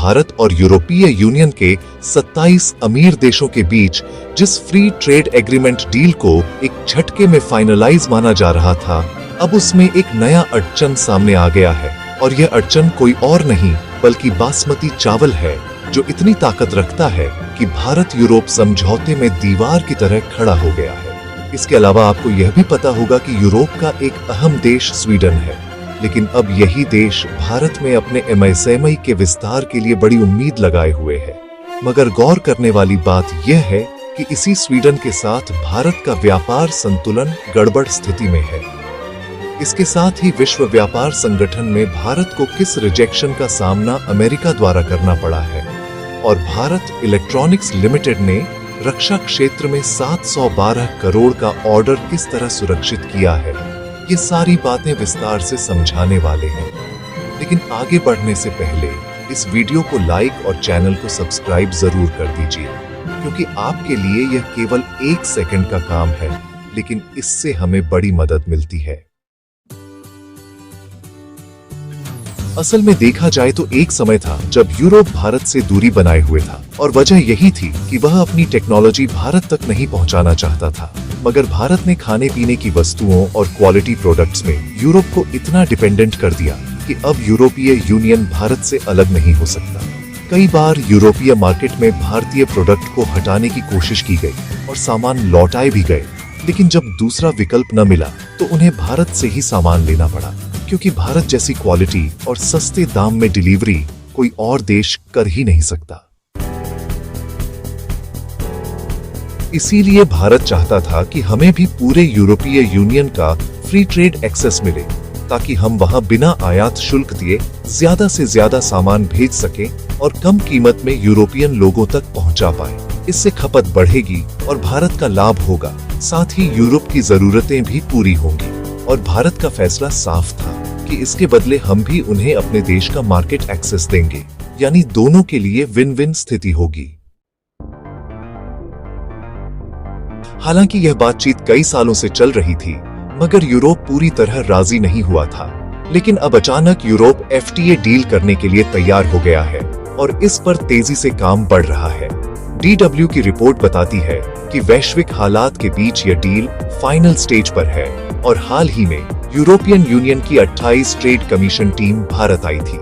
भारत और यूरोपीय यूनियन के 27 अमीर देशों के बीच जिस फ्री ट्रेड एग्रीमेंट डील को एक झटके में फाइनलाइज माना जा रहा था, अब उसमें एक नया अड़चन सामने आ गया है। और यह अड़चन कोई और नहीं बल्कि बासमती चावल है, जो इतनी ताकत रखता है कि भारत यूरोप समझौते में दीवार की तरह खड़ा हो गया है। इसके अलावा आपको यह भी पता होगा कि यूरोप का एक अहम देश स्वीडन है, लेकिन अब यही देश भारत में अपने एमएसएमई के विस्तार के लिए बड़ी उम्मीद लगाए हुए है। मगर गौर करने वाली बात यह है कि इसी स्वीडन के साथ भारत का व्यापार संतुलन गड़बड़ स्थिति में है। इसके साथ ही विश्व व्यापार संगठन में भारत को किस रिजेक्शन का सामना अमेरिका द्वारा करना पड़ा है, और भारत इलेक्ट्रॉनिक्स लिमिटेड ने रक्षा क्षेत्र में 712 करोड़ का ऑर्डर किस तरह सुरक्षित किया है, ये सारी बातें विस्तार से समझाने वाले हैं। लेकिन आगे बढ़ने से पहले इस वीडियो को लाइक और चैनल को सब्सक्राइब जरूर कर दीजिए, क्योंकि आपके लिए यह केवल 1 सेकंड का काम है, लेकिन इससे हमें बड़ी मदद मिलती है। असल में देखा जाए तो एक समय था जब यूरोप भारत से दूरी बनाए हुए था, और वजह यही थी कि वह अपनी टेक्नोलॉजी भारत तक नहीं पहुंचाना चाहता था। मगर भारत ने खाने पीने की वस्तुओं और क्वालिटी प्रोडक्ट्स में यूरोप को इतना डिपेंडेंट कर दिया कि अब यूरोपीय यूनियन भारत से अलग नहीं हो सकता। कई बार यूरोपीय मार्केट में भारतीय प्रोडक्ट को हटाने की कोशिश की गई और सामान लौटाए भी गए, लेकिन जब दूसरा विकल्प न मिला तो उन्हें भारत से ही सामान लेना पड़ा, क्योंकि भारत जैसी क्वालिटी और सस्ते दाम में डिलीवरी कोई और देश कर ही नहीं सकता। इसीलिए भारत चाहता था कि हमें भी पूरे यूरोपीय यूनियन का फ्री ट्रेड एक्सेस मिले, ताकि हम वहां बिना आयात शुल्क दिए ज्यादा से ज्यादा सामान भेज सकें और कम कीमत में यूरोपियन लोगों तक पहुंचा पाए। इससे खपत बढ़ेगी और भारत का लाभ होगा, साथ ही यूरोप की जरूरतें भी पूरी होंगी। और भारत का फैसला साफ था कि इसके बदले हम भी उन्हें अपने देश का मार्केट एक्सेस देंगे, यानी दोनों के लिए विन विन स्थिति होगी। हालांकि यह बातचीत कई सालों से चल रही थी, मगर यूरोप पूरी तरह राजी नहीं हुआ था। लेकिन अब अचानक यूरोप एफटीए डील करने के लिए तैयार हो गया है और इस पर तेजी से काम बढ़ रहा है। DW की रिपोर्ट बताती है कि वैश्विक हालात के बीच यह डील फाइनल स्टेज पर है, और हाल ही में यूरोपियन यूनियन की 28 ट्रेड कमीशन टीम भारत आई थी।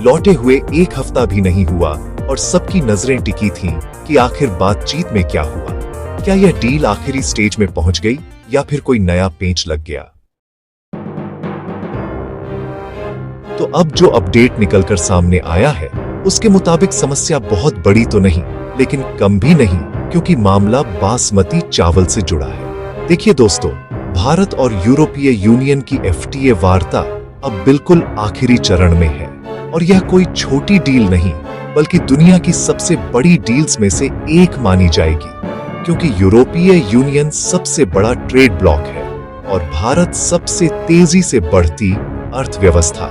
लौटे हुए 1 हफ्ता भी नहीं हुआ और सबकी नजरें टिकी थीं कि आखिर बातचीत में क्या हुआ। क्या यह डील आखिरी स्टेज में पहुंच गई या फिर कोई नया पेंच लग गया? तो अब जो अपडेट निकलकर सामने आया है, उसके मुताबिक समस्या बहुत बड़ी तो नहीं, लेकिन कम भी नहीं, क्योंकि मामला बासमती चावल से जुड़ा है। देखिए दोस्तों, भारत और यूरोपीय यूनियन की एफटीए वार्ता अब बिल्कुल आखिरी चरण में है, और यह कोई छोटी डील नहीं बल्कि दुनिया की सबसे बड़ी डील्स में से एक मानी जाएगी, क्योंकि यूरोपीय यूनियन सबसे बड़ा ट्रेड ब्लॉक है और भारत सबसे तेजी से बढ़ती अर्थव्यवस्था।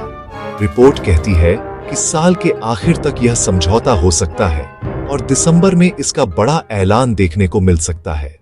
रिपोर्ट कहती है कि साल के आखिर तक यह समझौता हो सकता है और दिसंबर में इसका बड़ा ऐलान देखने को मिल सकता है।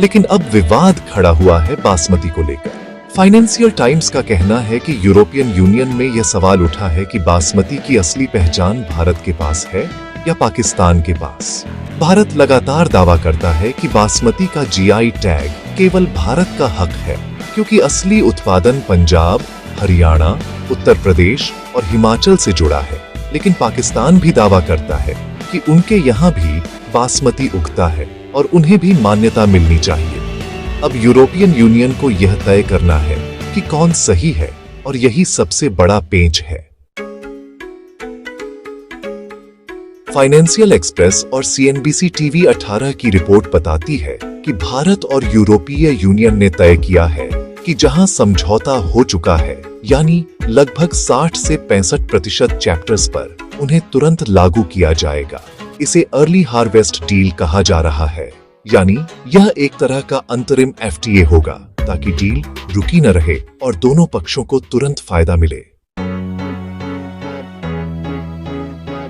लेकिन अब विवाद खड़ा हुआ है बासमती को लेकर। फाइनेंशियल टाइम्स का कहना है कि यूरोपियन यूनियन में यह सवाल उठा है कि बासमती की असली पहचान भारत के पास है या पाकिस्तान के पास। भारत लगातार दावा करता है कि बासमती का जीआई टैग केवल भारत का हक है, क्योंकि असली उत्पादन पंजाब, हरियाणा, उत्तर प्रदेश और हिमाचल से जुड़ा है। लेकिन पाकिस्तान भी दावा करता है कि उनके यहाँ भी बासमती उगता है और उन्हें भी मान्यता मिलनी चाहिए। अब यूरोपियन यूनियन को यह तय करना है कि कौन सही है, और यही सबसे बड़ा पेंच है। फाइनेंशियल एक्सप्रेस और CNBC TV 18 की रिपोर्ट बताती है कि भारत और यूरोपीय यूनियन ने तय किया है कि जहां समझौता हो चुका है, यानी लगभग 60 से 65% चैप्टर्स पर, उन्हें तुरंत लागू किया जाएगा। इसे अर्ली हार्वेस्ट डील कहा जा रहा है, यानी यह एक तरह का अंतरिम FTA होगा, ताकि डील रुकी न रहे और दोनों पक्षों को तुरंत फायदा मिले।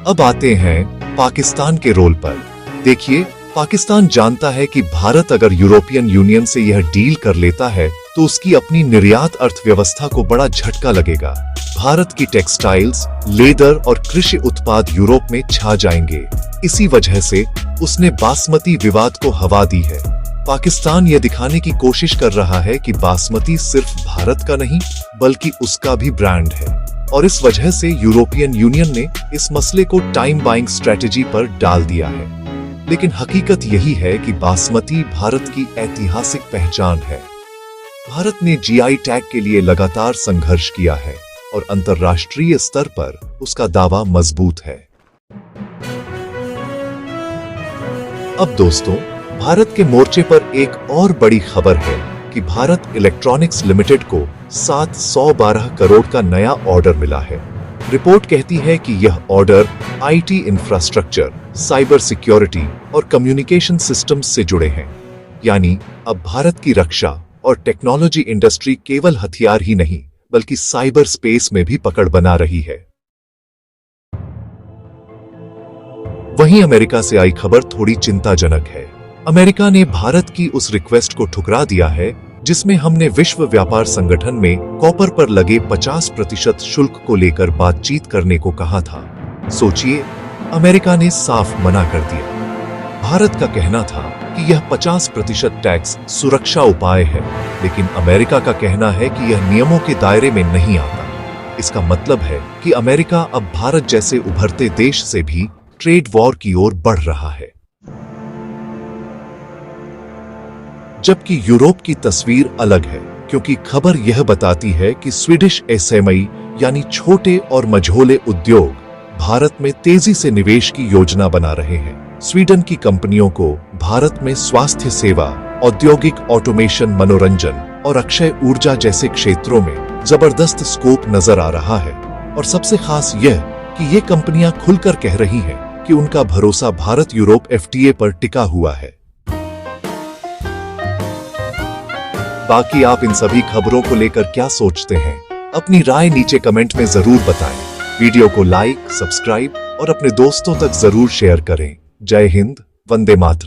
अब आते हैं पाकिस्तान के रोल पर। देखिए, पाकिस्तान जानता है कि भारत अगर यूरोपियन यूनियन से यह डील कर लेता है तो उसकी अपनी निर्यात अर्थव्यवस्था को बड़ा झटका लगेगा। भारत की टेक्सटाइल्स, लेदर और कृषि उत्पाद यूरोप में छा जाएंगे। इसी वजह से उसने बासमती विवाद को हवा दी है। पाकिस्तान यह दिखाने की कोशिश कर रहा है कि बासमती सिर्फ भारत का नहीं बल्कि उसका भी ब्रांड है, और इस वजह से यूरोपियन यूनियन ने इस मसले को टाइम बाइंग स्ट्रेटेजी पर डाल दिया है। लेकिन हकीकत यही है कि बासमती भारत की ऐतिहासिक पहचान है। भारत ने जीआई टैग के लिए लगातार संघर्ष किया है और अंतर्राष्ट्रीय स्तर पर उसका दावा मजबूत है। अब दोस्तों, भारत के मोर्चे पर एक और बड़ी खबर है कि भारत इलेक्ट्रॉनिक्स लिमिटेड को 712 करोड़ का नया ऑर्डर मिला है। रिपोर्ट कहती है कि यह order IT infrastructure, cyber security और कम्युनिकेशन सिस्टम्स से जुड़े हैं। यानी अब भारत की रक्षा और टेक्नोलॉजी इंडस्ट्री केवल हथियार ही नहीं बल्कि साइबर स्पेस में भी पकड़ बना रही है। वहीं अमेरिका से आई खबर थोड़ी चिंताजनक है। अमेरिका ने भारत की उस रिक्वेस्ट को ठुकरा दिया है जिसमें हमने विश्व व्यापार संगठन में कॉपर पर लगे 50% शुल्क को लेकर बातचीत करने को कहा था। सोचिए, अमेरिका ने साफ मना कर दिया। भारत का कहना था कि यह 50% टैक्स सुरक्षा उपाय है, लेकिन अमेरिका का कहना है कि यह नियमों के दायरे में नहीं आता। इसका मतलब है कि अमेरिका अब भारत जैसे उभरते देश से भी ट्रेड वॉर की ओर बढ़ रहा है। जबकि यूरोप की तस्वीर अलग है, क्योंकि खबर यह बताती है कि स्वीडिश एसएमई यानी छोटे और मझोले उद्योग भारत में तेजी से निवेश की योजना बना रहे हैं। स्वीडन की कंपनियों को भारत में स्वास्थ्य सेवा, औद्योगिक ऑटोमेशन, मनोरंजन और अक्षय ऊर्जा जैसे क्षेत्रों में जबरदस्त स्कोप नजर आ रहा है। और सबसे खास यह कि ये कंपनियां खुलकर कह रही हैं कि उनका भरोसा भारत यूरोप एफटीए पर टिका हुआ है। बाकी आप इन सभी खबरों को लेकर क्या सोचते हैं? अपनी राय नीचे कमेंट में जरूर बताएं। वीडियो को लाइक, सब्सक्राइब और अपने दोस्तों तक जरूर शेयर करें। जय हिंद, वंदे मातरम।